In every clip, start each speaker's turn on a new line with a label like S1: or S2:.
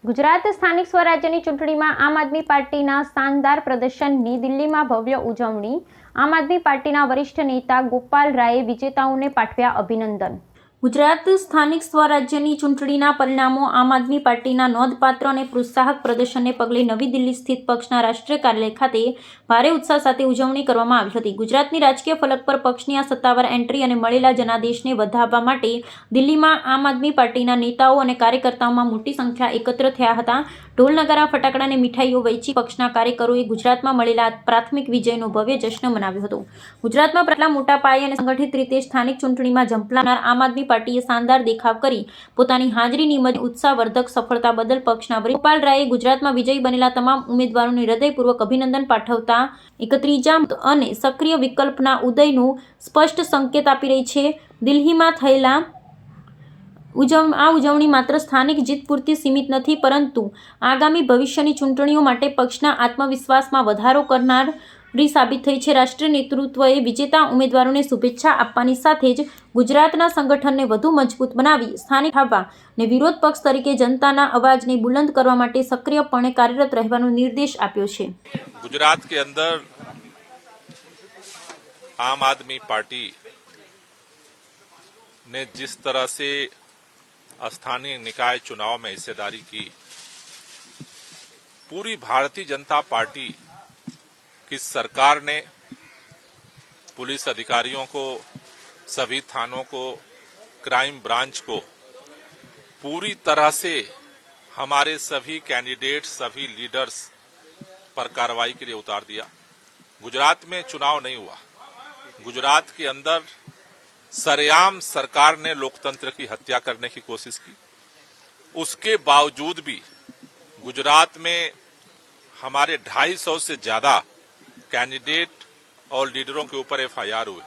S1: ગુજરાત સ્થાનિક સ્વરાજ્યની ચૂંટણીમાં આમ આદમી પાર્ટીના શાનદાર પ્રદર્શનની દિલ્હીમાં ભવ્ય ઉજવણી। આમ આદમી પાર્ટીના વરિષ્ઠ નેતા ગોપાલ રાયે વિજેતાઓને પાઠવ્યા અભિનંદન। ગુજરાત સ્થાનિક સ્વરાજ્યની ચૂંટણીના પરિણામો આમ આદમી પાર્ટીના નોંધપાત્ર અને પ્રોત્સાહક પ્રદર્શનને પગલે નવી દિલ્હી સ્થિત પક્ષના રાષ્ટ્રીય કાર્યાલય ખાતે ભારે ઉત્સાહ સાથે ઉજવણી કરવામાં આવી હતી। ગુજરાતની રાજકીય ફલક પર પક્ષની આ સત્તાવાર એન્ટ્રી અને મળેલા જનાદેશને વધાવવા માટે દિલ્હીમાં આમ આદમી પાર્ટીના નેતાઓ અને કાર્યકર્તાઓમાં મોટી સંખ્યા એકત્ર થયા હતા। ઢોલ નગારા ફટાકડા અને મીઠાઈઓ વહેંચી પક્ષના કાર્યકરોએ ગુજરાતમાં મળેલા પ્રાથમિક વિજયનો ભવ્ય જશ્ન મનાવ્યો હતો। ગુજરાતમાં આટલા મોટા પાયે અને સંગઠિત રીતે સ્થાનિક ચૂંટણીમાં ઝંપલાવનાર આમ આદમી પાર્ટીએ શાનદાર દેખાવ કરી પોતાની હાજરી નિમજ ઉત્સાહવર્ધક સફળતા બદલ પક્ષના વરિષ્ઠ ગોપાલ રાયે ગુજરાતમાં વિજયી બનેલા તમામ ઉમેદવારોને હૃદયપૂર્વક અભિનંદન પાઠવતા એક ત્રીજા અને સક્રિય વિકલ્પના ઉદયનું સ્પષ્ટ સંકેત આપી રહી છે। દિલ્હીમાં થયેલા આ ઉજવણી માત્ર સ્થાનિક જીત પૂરતી સીમિત નથી, પરંતુ આગામી ભવિષ્યની ચૂંટણીઓ માટે પક્ષના આત્મવિશ્વાસમાં વધારો કરનારી સાબિત થઈ છે। રાષ્ટ્રીય નેતૃત્વએ વિજેતા ઉમેદવારોને શુભેચ્છા આપવાની સાથે જ ગુજરાતના સંગઠનને વધુ મજબૂત બનાવી સ્થાનિક થવા અને વિરોધ પક્ષ તરીકે જનતાના અવાજને બુલંદ કરવા માટે સક્રિયપણે કાર્યરત રહેવાનો નિર્દેશ આપ્યો છે।
S2: गुजरात के अंदर आम आदमी पार्टी ने जिस तरह से स्थानीय निकाय चुनाव में हिस्सेदारी की, पूरी भारतीय जनता पार्टी की सरकार ने पुलिस अधिकारियों को, सभी थानों को, क्राइम ब्रांच को पूरी तरह से हमारे सभी कैंडिडेट, सभी लीडर्स पर कार्रवाई के लिए उतार दिया। गुजरात में चुनाव नहीं हुआ। गुजरात के अंदर सरेआम सरकार ने लोकतंत्र की हत्या करने की कोशिश की। उसके बावजूद भी गुजरात में हमारे 250 से ज्यादा कैंडिडेट और लीडरों के ऊपर एफआईआर हुए,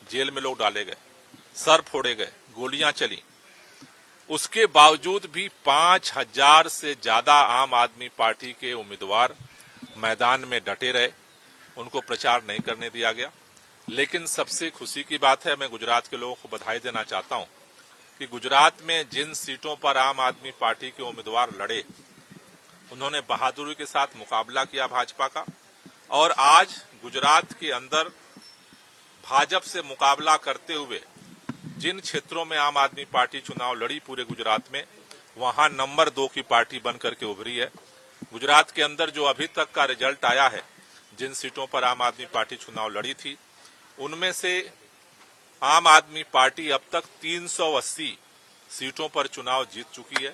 S2: जेल में लोग डाले गए, सर फोड़े गए, गोलियां चली। उसके बावजूद भी 5000 से ज्यादा आम आदमी पार्टी के उम्मीदवार मैदान में डटे रहे, उनको प्रचार नहीं करने दिया गया। लेकिन सबसे खुशी की बात है, मैं गुजरात के लोगों को बधाई देना चाहता हूं कि गुजरात में जिन सीटों पर आम आदमी पार्टी के उम्मीदवार लड़े, उन्होंने बहादुरी के साथ मुकाबला किया भाजपा का, और आज गुजरात के अंदर भाजपा से मुकाबला करते हुए जिन क्षेत्रों में आम आदमी पार्टी चुनाव लड़ी पूरे गुजरात में, वहां नंबर 2 की पार्टी बन करके उभरी है। गुजरात के अंदर जो अभी तक का रिजल्ट आया है, जिन सीटों पर आम आदमी पार्टी चुनाव लड़ी थी, उनमें से आम आदमी पार्टी अब तक 380 सीटों पर चुनाव जीत चुकी है।